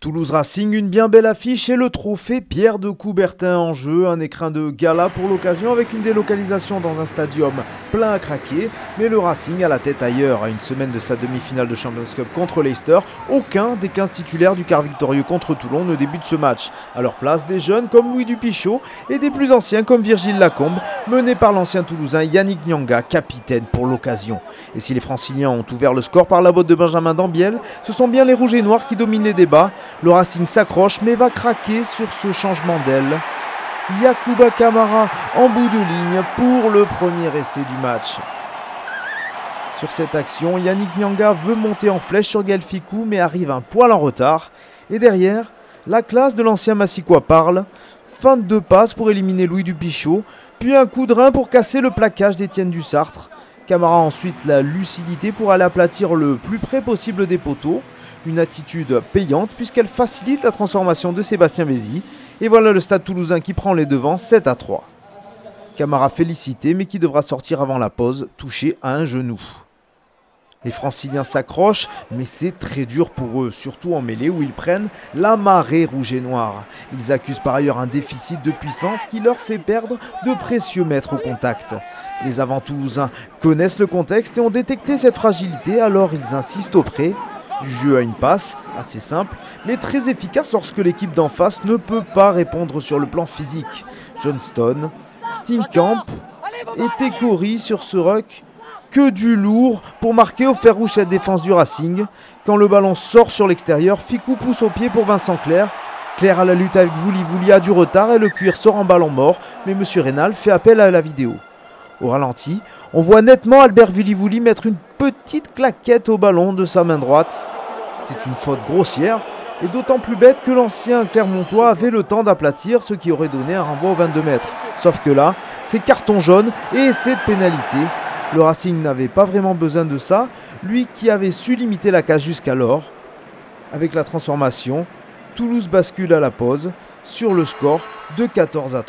Toulouse Racing, une bien belle affiche et le trophée Pierre de Coubertin en jeu. Un écrin de gala pour l'occasion avec une délocalisation dans un stadium plein à craquer. Mais le Racing a la tête ailleurs. À une semaine de sa demi-finale de Champions Cup contre Leicester, aucun des 15 titulaires du quart victorieux contre Toulon ne débute ce match. À leur place, des jeunes comme Louis Dupichot et des plus anciens comme Virgile Lacombe, menés par l'ancien Toulousain Yannick Nyanga, capitaine pour l'occasion. Et si les Franciliens ont ouvert le score par la botte de Benjamin Dambiel, ce sont bien les Rouges et Noirs qui dominent les débats. Le Racing s'accroche mais va craquer sur ce changement d'aile. Yacouba Camara en bout de ligne pour le premier essai du match. Sur cette action, Yannick Nyanga veut monter en flèche sur Gaël Fickou mais arrive un poil en retard. Et derrière, la classe de l'ancien Massicois parle. Fin de deux passes pour éliminer Louis Dupichot, puis un coup de rein pour casser le plaquage d'Étienne Dussartre. Camara a ensuite la lucidité pour aller aplatir le plus près possible des poteaux. Une attitude payante puisqu'elle facilite la transformation de Sébastien Vézy. Et voilà le Stade Toulousain qui prend les devants 7-3. Camara félicité mais qui devra sortir avant la pause, touché à un genou. Les Franciliens s'accrochent, mais c'est très dur pour eux, surtout en mêlée où ils prennent la marée rouge et noire. Ils accusent par ailleurs un déficit de puissance qui leur fait perdre de précieux mètres au contact. Les avants toulousains connaissent le contexte et ont détecté cette fragilité, alors ils insistent auprès du jeu à une passe, assez simple, mais très efficace lorsque l'équipe d'en face ne peut pas répondre sur le plan physique. Johnston, Steenkamp et Tekori sur ce ruck. Que du lourd pour marquer au fer rouge cette défense du Racing. Quand le ballon sort sur l'extérieur, Fickou pousse au pied pour Vincent Clerc. Clerc à la lutte avec Vouli a du retard et le cuir sort en ballon mort, mais M. Rénal fait appel à la vidéo. Au ralenti, on voit nettement Albert Vouli mettre une petite claquette au ballon de sa main droite. C'est une faute grossière et d'autant plus bête que l'ancien Clermontois avait le temps d'aplatir, ce qui aurait donné un renvoi aux 22 mètres. Sauf que là, c'est carton jaune et essai de pénalité. Le Racing n'avait pas vraiment besoin de ça, lui qui avait su limiter la casse jusqu'alors. Avec la transformation, Toulouse bascule à la pause sur le score de 14-3.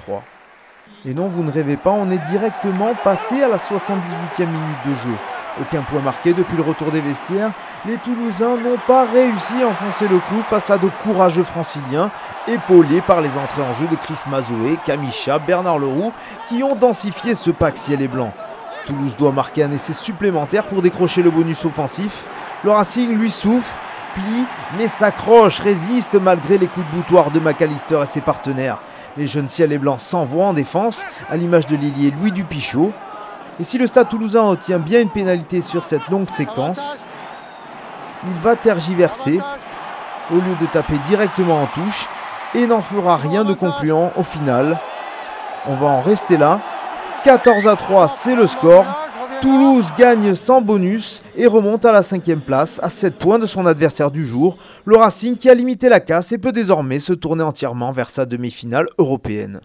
Et non, vous ne rêvez pas, on est directement passé à la 78e minute de jeu. Aucun point marqué depuis le retour des vestiaires. Les Toulousains n'ont pas réussi à enfoncer le clou face à de courageux Franciliens, épaulés par les entrées en jeu de Chris Mazoé, Kamisha, Bernard Leroux, qui ont densifié ce pack ciel et blanc. Toulouse doit marquer un essai supplémentaire pour décrocher le bonus offensif. Le Racing lui souffre, plie, mais s'accroche, résiste malgré les coups de boutoir de McAllister et ses partenaires. Les jeunes ciel et blancs s'envoient en défense, à l'image de l'ailier Louis Dupichot. Et si le Stade Toulousain obtient bien une pénalité sur cette longue séquence, il va tergiverser au lieu de taper directement en touche et n'en fera rien de concluant au final. On va en rester là. 14-3, c'est le score. Toulouse gagne sans bonus et remonte à la 5e place, à 7 points de son adversaire du jour, le Racing qui a limité la casse et peut désormais se tourner entièrement vers sa demi-finale européenne.